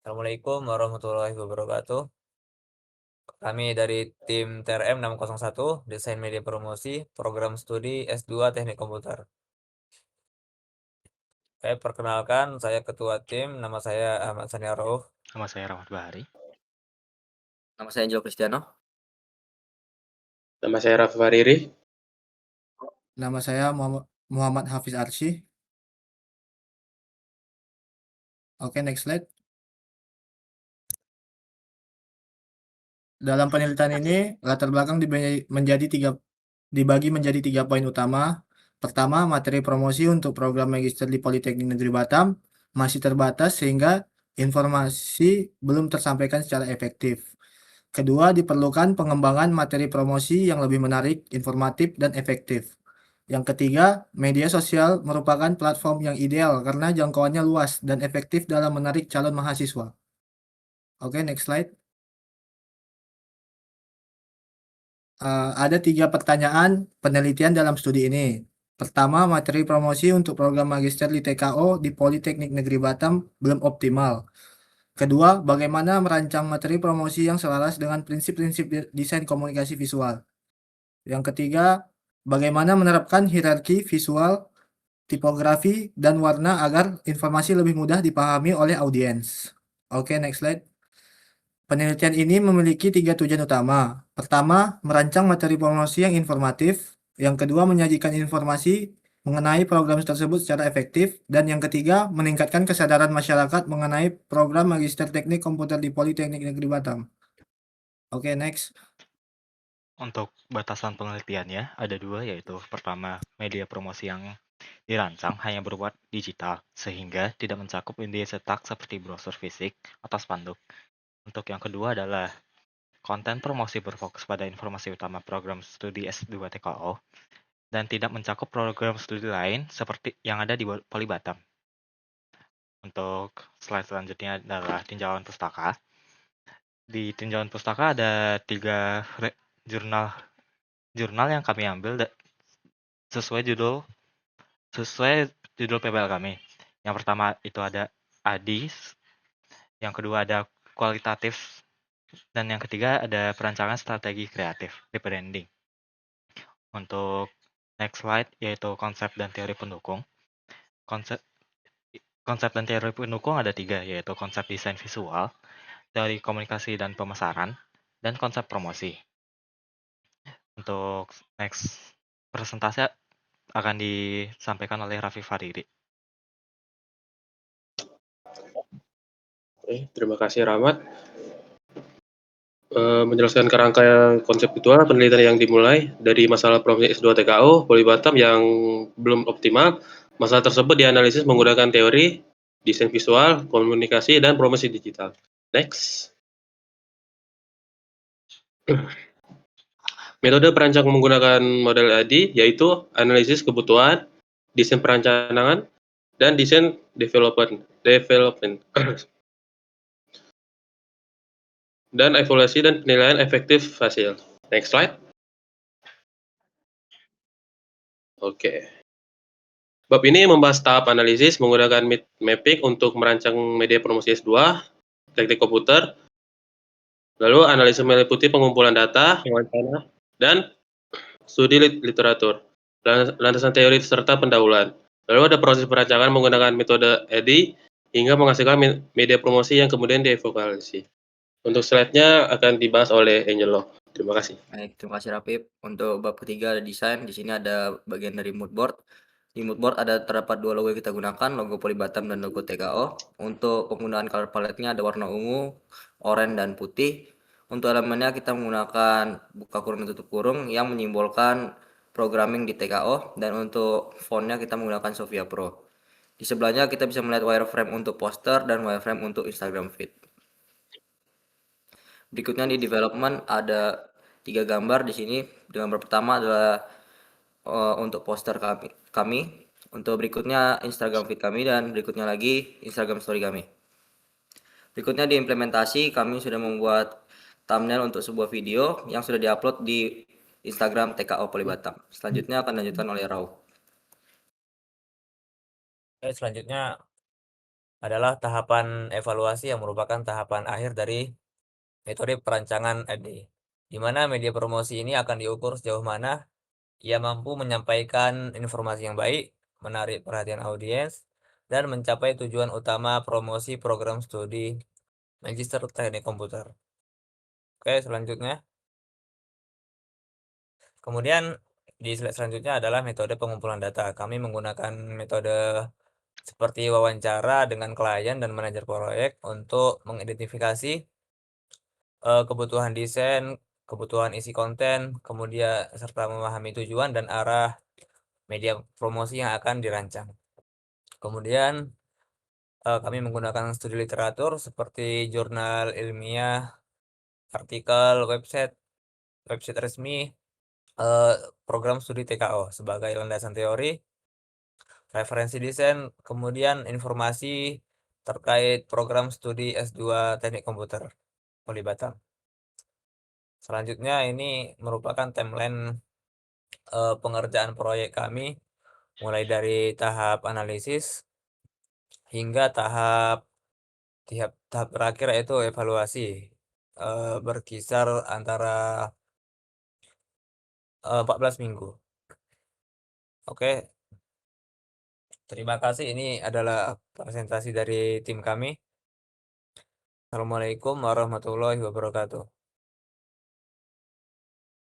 Assalamualaikum warahmatullahi wabarakatuh. Kami dari tim TRM 601, Desain Media Promosi, Program Studi S2 Teknik Komputer. Saya perkenalkan, saya Ketua Tim, nama saya Ahmad Sani Rauf. Nama saya Rahmat Bahari. Nama saya Angelo Cristiano. Nama saya Raffi Fariri. Nama saya Muhammad Hafiz Arsy. Oke, next slide. Dalam penelitian ini, latar belakang dibagi menjadi 3 poin utama. Pertama, materi promosi untuk program magister di Politeknik Negeri Batam masih terbatas sehingga informasi belum tersampaikan secara efektif. Kedua, diperlukan pengembangan materi promosi yang lebih menarik, informatif, dan efektif. Yang ketiga, media sosial merupakan platform yang ideal karena jangkauannya luas dan efektif dalam menarik calon mahasiswa. Oke, next slide. Ada 3 pertanyaan penelitian dalam studi ini. Pertama, materi promosi untuk program magister di TKO di Politeknik Negeri Batam belum optimal. Kedua, bagaimana merancang materi promosi yang selaras dengan prinsip-prinsip desain komunikasi visual. Yang ketiga, bagaimana menerapkan hierarki visual, tipografi, dan warna agar informasi lebih mudah dipahami oleh audiens. Oke, next slide. Penelitian ini memiliki 3 tujuan utama. Pertama, merancang materi promosi yang informatif. Yang kedua, menyajikan informasi mengenai program tersebut secara efektif. Dan yang ketiga, meningkatkan kesadaran masyarakat mengenai program Magister Teknik Komputer di Politeknik Negeri Batam. Oke, next. Untuk batasan penelitiannya ada 2, yaitu pertama, media promosi yang dirancang hanya berupa digital, sehingga tidak mencakup media cetak seperti brosur fisik atau spanduk. Untuk yang kedua adalah konten promosi berfokus pada informasi utama program studi S2 TKO dan tidak mencakup program studi lain seperti yang ada di Poli Batam. Untuk slide selanjutnya adalah tinjauan pustaka. Di tinjauan pustaka ada 3 jurnal yang kami ambil sesuai judul PBL kami. Yang pertama itu ada ADIS, yang kedua ada kualitatif, dan yang ketiga ada perancangan strategi kreatif, rebranding. Untuk next slide yaitu konsep dan teori pendukung. Konsep dan teori pendukung ada 3, yaitu konsep desain visual, teori komunikasi dan pemasaran, dan konsep promosi. Untuk next presentasi akan disampaikan oleh Raffi Fariri. Oke, terima kasih Rahmat. Menjelaskan kerangka konseptual penelitian yang dimulai dari masalah promosi S2 TKO Poli Batam yang belum optimal. Masalah tersebut dianalisis menggunakan teori, desain visual, komunikasi, dan promosi digital. Next. Metode perancang menggunakan model ADI yaitu analisis kebutuhan, desain perencanaan, dan desain development dan evaluasi dan penilaian efektif hasil. Next slide. Oke. Bab ini membahas tahap analisis menggunakan mapping untuk merancang media promosi S2, teknik komputer, lalu analisis meliputi pengumpulan data, wawancara, dan studi literatur, landasan teori serta pendahuluan. Lalu ada proses perancangan menggunakan metode EDI hingga menghasilkan media promosi yang kemudian dievaluasi. Untuk slide-nya akan dibahas oleh Angelo. Terima kasih. Baik, terima kasih Rapip. Untuk bab ketiga ada desain. Di sini ada bagian dari mood board. Di mood board terdapat 2 logo yang kita gunakan, logo Poli Batam dan logo TKO. Untuk penggunaan color palette-nya ada warna ungu, oranye, dan putih. Untuk elemennya kita menggunakan buka kurung dan tutup kurung yang menyimbolkan programming di TKO. Dan untuk fontnya kita menggunakan Sophia Pro. Di sebelahnya kita bisa melihat wireframe untuk poster dan wireframe untuk Instagram feed. Berikutnya di development ada 3 gambar di sini. Gambar pertama adalah untuk poster kami. Untuk berikutnya Instagram feed kami dan berikutnya lagi Instagram story kami. Berikutnya di implementasi kami sudah membuat thumbnail untuk sebuah video yang sudah diupload di Instagram TKO Poli Batam. Selanjutnya akan dilanjutkan oleh Rau. Selanjutnya adalah tahapan evaluasi yang merupakan tahapan akhir dari metode perancangan MD, di mana media promosi ini akan diukur sejauh mana ia mampu menyampaikan informasi yang baik, menarik perhatian audiens, dan mencapai tujuan utama promosi program studi Magister Teknik Komputer. Oke, selanjutnya. Kemudian di slide selanjutnya adalah metode pengumpulan data. Kami menggunakan metode seperti wawancara dengan klien dan manajer proyek untuk mengidentifikasi kebutuhan desain, kebutuhan isi konten, kemudian serta memahami tujuan dan arah media promosi yang akan dirancang. Kemudian kami menggunakan studi literatur seperti jurnal ilmiah, artikel, website resmi, program studi TKO sebagai landasan teori, referensi desain, kemudian informasi terkait program studi S2 Teknik Komputer Poli Batam. Selanjutnya ini merupakan timeline pengerjaan proyek kami mulai dari tahap analisis hingga tahap terakhir yaitu evaluasi, berkisar antara 14 minggu. Oke, terima kasih. Ini adalah presentasi dari tim kami. Assalamualaikum warahmatullahi wabarakatuh.